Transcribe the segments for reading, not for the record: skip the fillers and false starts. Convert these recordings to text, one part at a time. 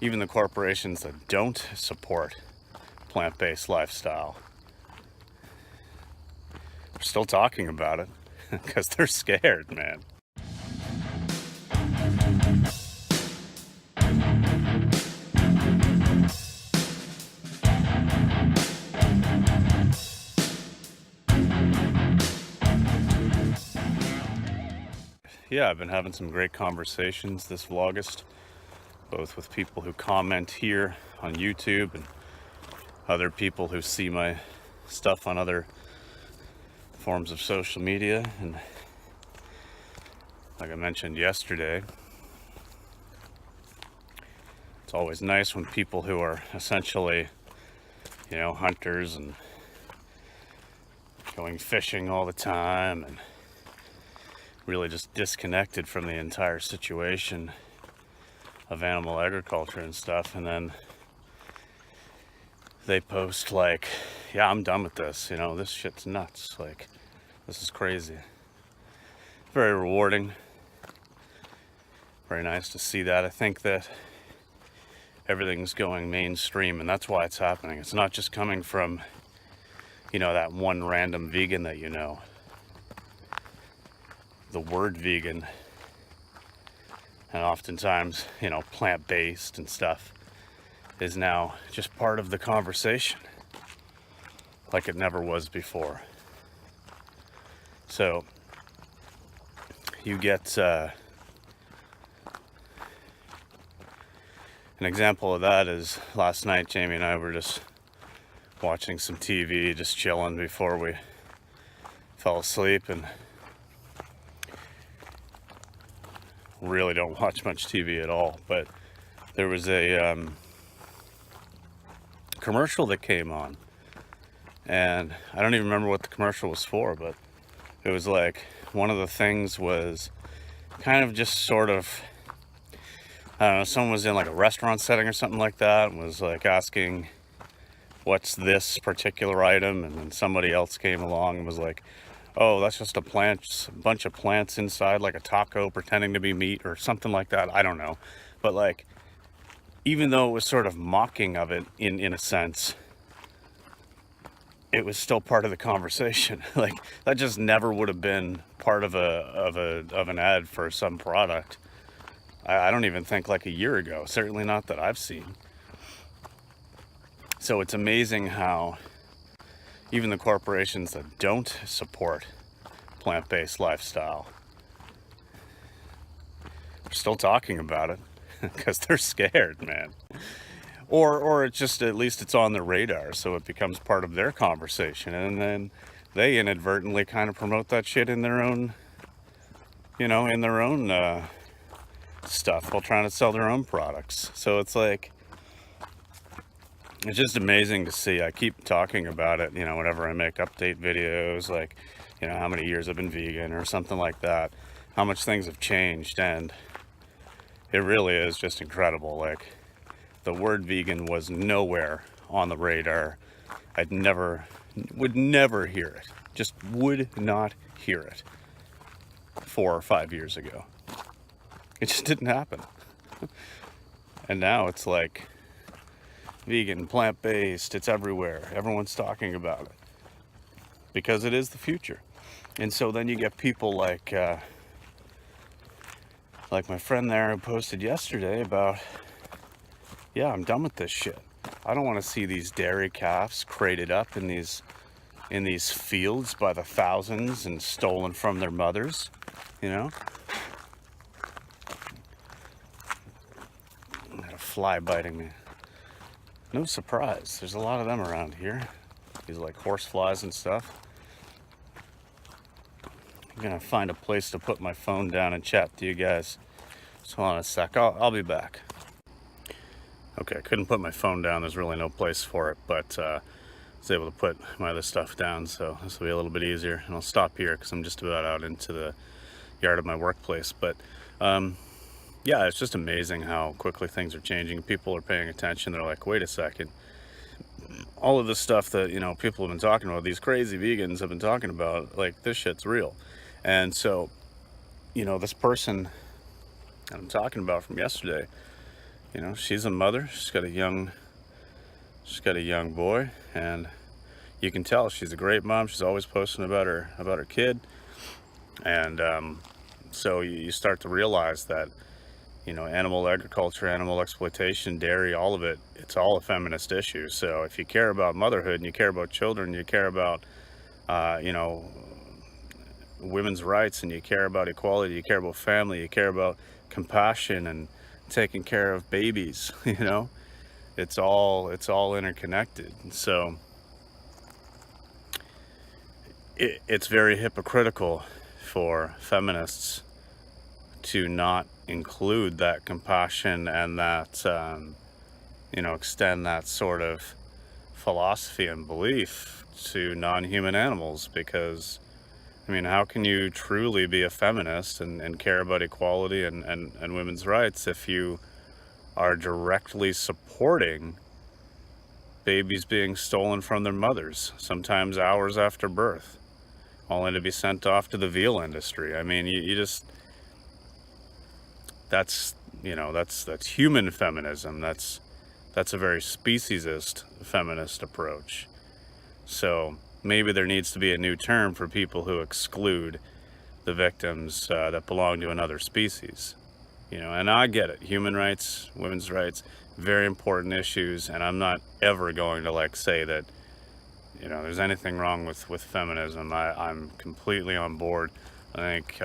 even the corporations that don't support plant-based lifestyle are still talking about it because they're scared, man. Yeah, I've been having some great conversations this Vlogust, both with people who comment here on YouTube and other people who see my stuff on other forms of social media. And like I mentioned yesterday, it's always nice when people who are essentially, hunters and going fishing all the time and really just disconnected from the entire situation of animal agriculture and stuff, and then they post like, yeah, I'm done with this, this shit's nuts, like, this is crazy. Very rewarding, very nice to see that. I think that everything's going mainstream, and that's why it's happening. It's not just coming from, that one random vegan that the word vegan, and oftentimes, plant-based and stuff, is now just part of the conversation like it never was before. So you get an example of that is last night Jamie and I were just watching some TV, just chilling before we fell asleep, and really don't watch much TV at all, but there was a commercial that came on, and I don't even remember what the commercial was for, but it was like, one of the things was kind of just sort of, I don't know, someone was in like a restaurant setting or something like that, and was like asking, what's this particular item? And then somebody else came along and was like, oh, that's just a bunch of plants inside like a taco pretending to be meat or something like that. I don't know. But like, even though it was sort of mocking of it in a sense, it was still part of the conversation. Like, that just never would have been part of an ad for some product. I don't even think like a year ago, certainly not that I've seen. So it's amazing how even the corporations that don't support plant-based lifestyle are still talking about it because they're scared, man. Or it's just, at least it's on their radar, so it becomes part of their conversation, and then they inadvertently kind of promote that shit in their own, stuff while trying to sell their own products. So it's like, it's just amazing to see. I keep talking about it, whenever I make update videos, like, how many years I've been vegan or something like that, how much things have changed, and it really is just incredible. Like, the word vegan was nowhere on the radar. Would never hear it, just would not hear it 4 or 5 years ago. It just didn't happen. And now it's like, vegan, plant-based, it's everywhere. Everyone's talking about it because it is the future. And so then you get people like my friend there who posted yesterday about, yeah, I'm done with this shit. I don't want to see these dairy calves crated up in these fields by the thousands and stolen from their mothers, Got a fly biting me. No surprise, there's a lot of them around here. These like horse flies and stuff. I'm gonna find a place to put my phone down and chat to you guys. Just hold on a sec, I'll be back. Okay, I couldn't put my phone down, there's really no place for it, but I was able to put my other stuff down, so this will be a little bit easier. And I'll stop here because I'm just about out into the yard of my workplace. But yeah, it's just amazing how quickly things are changing. People are paying attention. They're like, wait a second. All of this stuff that, people have been talking about, these crazy vegans have been talking about, like, this shit's real. And so, this person that I'm talking about from yesterday, you know, she's a mother. She's got a young boy, and you can tell she's a great mom. She's always posting about her kid, and so you start to realize that, you know, animal agriculture, animal exploitation, dairy, all of it, it's all a feminist issue. So if you care about motherhood and you care about children, you care about, you know, women's rights, and you care about equality, you care about family, you care about compassion and taking care of babies, you know, it's all interconnected. So it's very hypocritical for feminists to not include that compassion and that, you know, extend that sort of philosophy and belief to non-human animals. Because, I mean, how can you truly be a feminist and care about equality and women's rights if you are directly supporting babies being stolen from their mothers, sometimes hours after birth, only to be sent off to the veal industry? I mean, you just, that's, you know, that's human feminism. That's a very speciesist feminist approach. So maybe there needs to be a new term for people who exclude the victims that belong to another species. You know, and I get it. Human rights, women's rights, very important issues, and I'm not ever going to like say that, you know, there's anything wrong with feminism. I'm completely on board. I think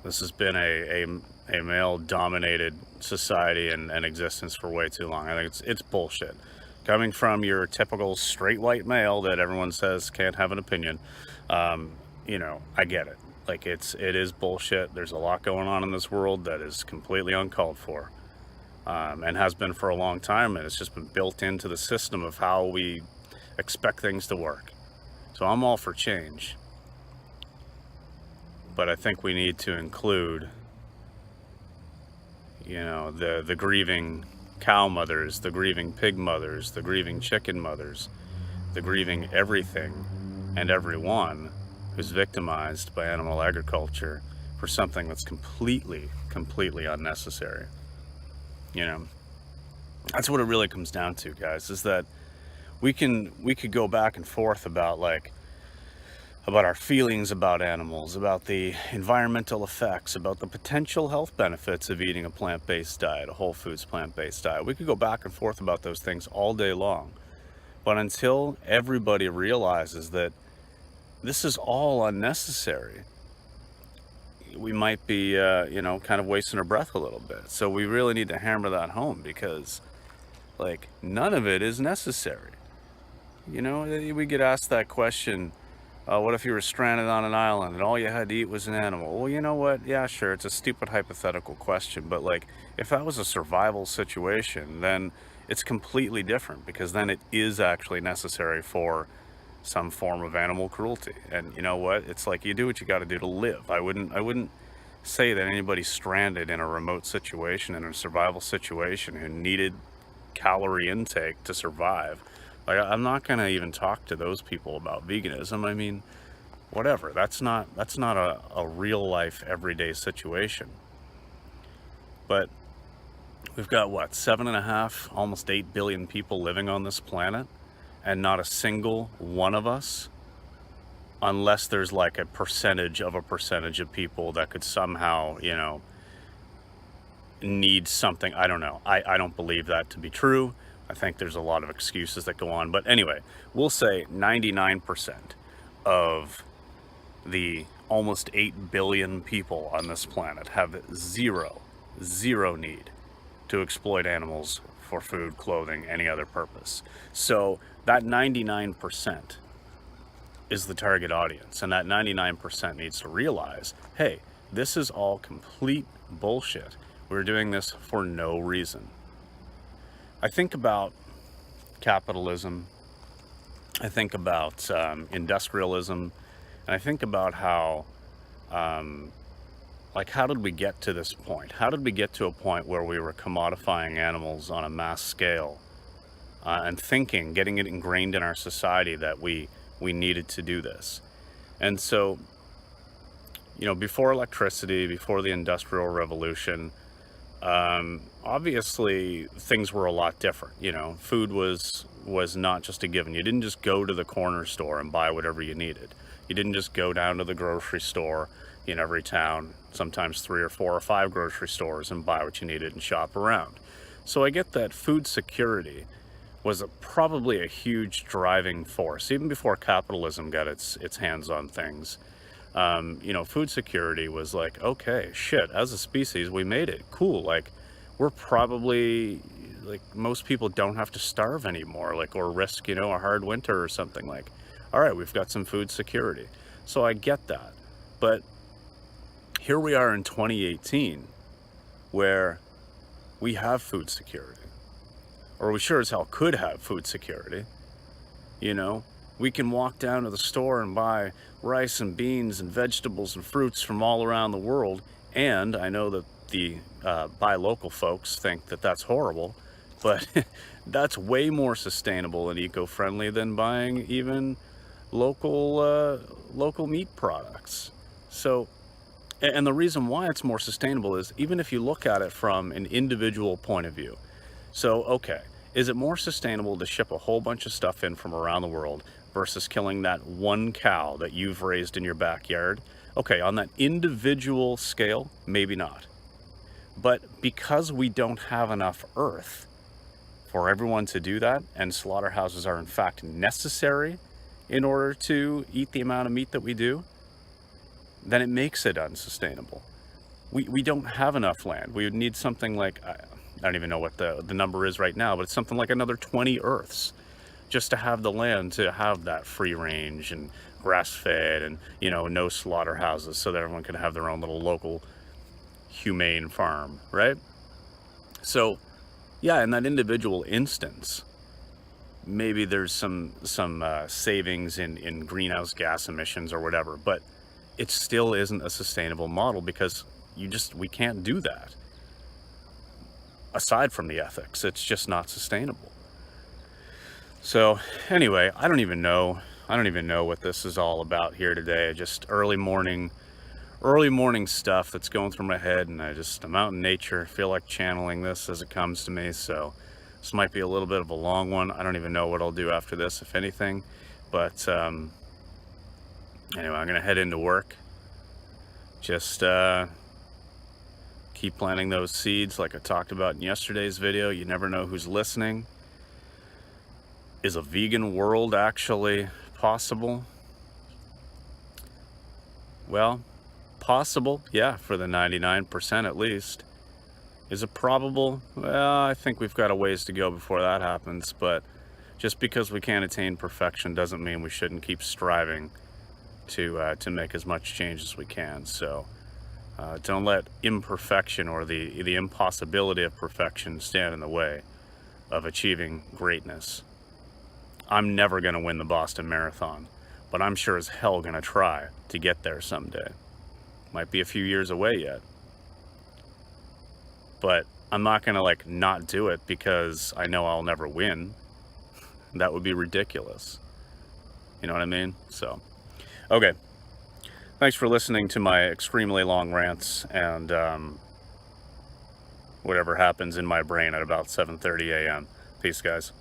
this has been a male-dominated society and existence for way too long. I think it's bullshit. Coming from your typical straight white male that everyone says can't have an opinion, you know, I get it. Like, it is bullshit. There's a lot going on in this world that is completely uncalled for, and has been for a long time, and it's just been built into the system of how we expect things to work. So I'm all for change, but I think we need to include, you know, the grieving cow mothers, the grieving pig mothers, the grieving chicken mothers, the grieving everything and everyone who's victimized by animal agriculture for something that's completely unnecessary. You know, that's what it really comes down to, guys, is that we could go back and forth about our feelings about animals, about the environmental effects, about the potential health benefits of eating a plant-based diet, a whole foods plant-based diet. We could go back and forth about those things all day long. But until everybody realizes that this is all unnecessary, we might be, you know, kind of wasting our breath a little bit. So we really need to hammer that home, because, like, none of it is necessary. You know, we get asked that question, what if you were stranded on an island and all you had to eat was an animal? Well, you know what? Yeah, sure, it's a stupid hypothetical question, but, like, if that was a survival situation, then it's completely different, because then it is actually necessary for some form of animal cruelty. And you know what? It's like, you do what you got to do to live. I wouldn't say that anybody stranded in a remote situation, in a survival situation, who needed calorie intake to survive. Like, I'm not going to even talk to those people about veganism. I mean, whatever. That's not a real life everyday situation. But we've got, what, 7.5, almost 8 billion people living on this planet, and not a single one of us, unless there's like a percentage of people that could somehow, you know, need something. I don't know. I don't believe that to be true. I think there's a lot of excuses that go on. But anyway, we'll say 99% of the almost 8 billion people on this planet have zero need to exploit animals for food, clothing, any other purpose. So that 99% is the target audience, and that 99% needs to realize, hey, this is all complete bullshit. We're doing this for no reason. I think about capitalism, I think about industrialism, and I think about how, like, how did we get to this point? How did we get to a point where we were commodifying animals on a mass scale, and getting it ingrained in our society that we needed to do this? And so, you know, before electricity, before the Industrial Revolution, obviously things were a lot different. You know, food was not just a given. You didn't just go to the corner store and buy whatever you needed. You didn't just go down to the grocery store in every town, sometimes 3 or 4 or 5 grocery stores, and buy what you needed and shop around. So I get that food security was probably a huge driving force, even before capitalism got its hands on things. You know, food security was like, okay, shit, as a species, we made it. Cool. Like, we're probably, like, most people don't have to starve anymore, like, or risk, you know, a hard winter or something. Like, all right, we've got some food security. So I get that. But here we are in 2018, where we have food security. Or we sure as hell could have food security. You know, we can walk down to the store and buy rice and beans and vegetables and fruits from all around the world. And I know that the buy local folks think that that's horrible, but that's way more sustainable and eco-friendly than buying even local meat products. So, and the reason why it's more sustainable is, even if you look at it from an individual point of view. So, okay, is it more sustainable to ship a whole bunch of stuff in from around the world versus killing that one cow that you've raised in your backyard? Okay, on that individual scale, maybe not. But because we don't have enough earth for everyone to do that, and slaughterhouses are in fact necessary in order to eat the amount of meat that we do, then it makes it unsustainable. We don't have enough land. We would need something like, I don't even know what the number is right now, but it's something like another 20 Earths just to have the land to have that free range and grass-fed and, you know, no slaughterhouses, so that everyone can have their own little local humane farm, right? So, yeah, in that individual instance, maybe there's some savings in greenhouse gas emissions or whatever, but it still isn't a sustainable model, because we can't do that. Aside from the ethics, it's just not sustainable. So anyway, I don't even know what this is all about here today. Just early morning stuff that's going through my head, and I'm out in nature. I feel like channeling this as it comes to me. So this might be a little bit of a long one. I don't even know what I'll do after this, if anything. But anyway, I'm gonna head into work. Just keep planting those seeds like I talked about in yesterday's video. You never know who's listening. Is a vegan world actually possible? Well, possible, yeah, for the 99% at least. Is it probable? Well, I think we've got a ways to go before that happens, but just because we can't attain perfection doesn't mean we shouldn't keep striving to make as much change as we can. So don't let imperfection or the impossibility of perfection stand in the way of achieving greatness. I'm never going to win the Boston Marathon, but I'm sure as hell going to try to get there someday. Might be a few years away yet. But I'm not going to, like, not do it because I know I'll never win. That would be ridiculous. You know what I mean? So, okay. Thanks for listening to my extremely long rants and whatever happens in my brain at about 7:30 a.m. Peace, guys.